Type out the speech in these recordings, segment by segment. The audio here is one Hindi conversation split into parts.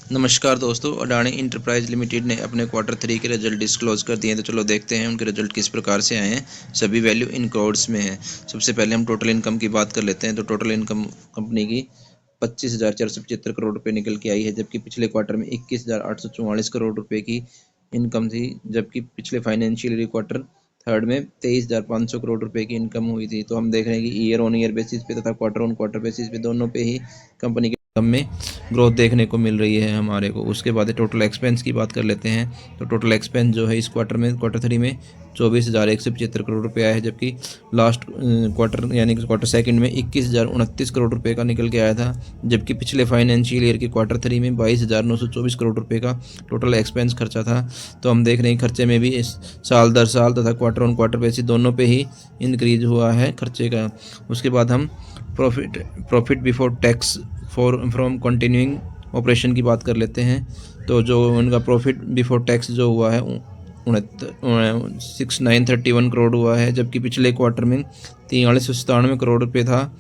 नमस्कार दोस्तों, अडानी इंटरप्राइज लिमिटेड ने अपने क्वार्टर 3 के रिजल्ट डिस्क्लोज कर दिए हैं। तो चलो देखते हैं उनके रिजल्ट किस प्रकार से आए हैं। सभी वैल्यू इन करोड्स में है। सबसे पहले हम टोटल इनकम की बात कर लेते हैं। तो टोटल इनकम कंपनी की 25,475 करोड़ रुपए निकल के आई है, जबकि पिछले क्वार्टर में 21,844 करोड़ रुपए की इनकम थी, जबकि पिछले फाइनेंशियल ईयर क्वार्टर थर्ड में 23,500 करोड़ रुपए की इनकम हुई थी। तो हम देख रहे हैं कि ईयर ऑन ईयर बेसिस पे तथा क्वार्टर ऑन क्वार्टर बेसिस पे दोनों पे ही कंपनी के इनकम में ग्रोथ देखने को मिल रही है हमारे को। उसके बाद टोटल एक्सपेंस की बात कर लेते हैं। तो टोटल एक्सपेंस जो है इस क्वार्टर 3 में 24,175 करोड़ रुपए आया है, जबकि लास्ट क्वार्टर यानी कि क्वार्टर सेकंड में 21,029 करोड़ रुपए का निकल के आया था, जबकि पिछले फाइनेंशियल ईयर के क्वार्टर 3 में 22,924 करोड़ रुपए का टोटल एक्सपेंस खर्चा था। तो हम देख रहे हैं खर्चे में भी इस साल दर साल तथा क्वार्टर ऑन क्वार्टर बेसिस दोनों पे ही इंक्रीज हुआ है खर्चे का। उसके बाद हम profit before tax from continuing operation की बात कर लेते हैं। तो जो उनका प्रॉफिट बिफोर टैक्स जो हुआ है 6931 करोड़ हुआ है, जबकि पिछले क्वार्टर में 4397 करोड़ रुपए था,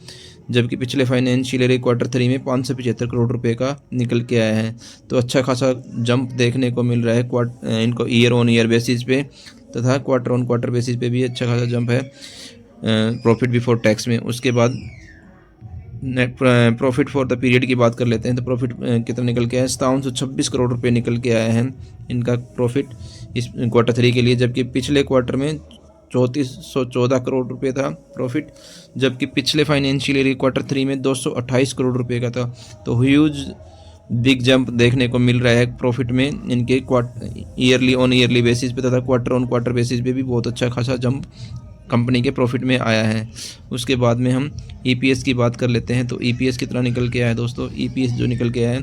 जबकि पिछले फाइनेंशियल ईयर क्वार्टर 3 में 575 करोड़ रुपए का निकल के आया है। तो अच्छा खासा जंप देखने को मिल रहा है इनको ईयर ऑन ईयर बेसिस पे तथा क्वार्टर ऑन क्वार्टर बेसिस पे भी अच्छा खासा जंप है प्रॉफिट बिफोर टैक्स में। उसके बाद net profit for the period की बात कर लेते हैं। तो प्रॉफिट कितना निकल के आया है? 5726 करोड़ रुपए निकल के आए हैं इनका प्रॉफिट इस क्वार्टर 3 के लिए, जबकि पिछले क्वार्टर में 3414 करोड़ रुपए था प्रॉफिट, जबकि पिछले फाइनेंशियल ईयर क्वार्टर 3 में 228 करोड़ रुपए का था। तो ह्यूज बिग जंप देखने को मिल रहा है प्रॉफिट में इनके ईयरली ऑन ईयरली बेसिस पे तथा क्वार्टर ऑन क्वार्टर बेसिस पे भी बहुत अच्छा खासा जंप कंपनी के प्रॉफिट में आया है। उसके बाद में हम ईपीएस की बात कर लेते हैं। तो ईपीएस कितना निकल के आया है दोस्तों? ईपीएस जो निकल के आया है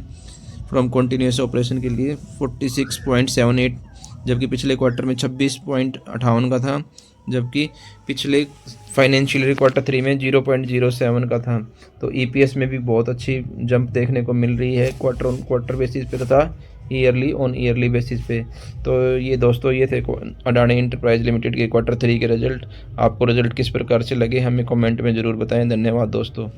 फ्रॉम कंटिन्यूस ऑपरेशन के लिए 46.78, जबकि पिछले क्वार्टर में 26.58 का था, जबकि पिछले फाइनेंशियल ईयर क्वार्टर 3 में 0.07 का था। तो ईपीएस में भी बहुत अच्छी जंप देखने को मिल रही है क्वार्टर ऑन क्वार्टर बेसिस पे तथा ईयरली ऑन ईयरली बेसिस पे। तो ये दोस्तों ये थे अडानी इंटरप्राइज लिमिटेड के क्वार्टर 3 के रिजल्ट। आपको रिजल्ट किस प्रकार से लगे हमें कमेंट में ज़रूर बताएं। धन्यवाद दोस्तों।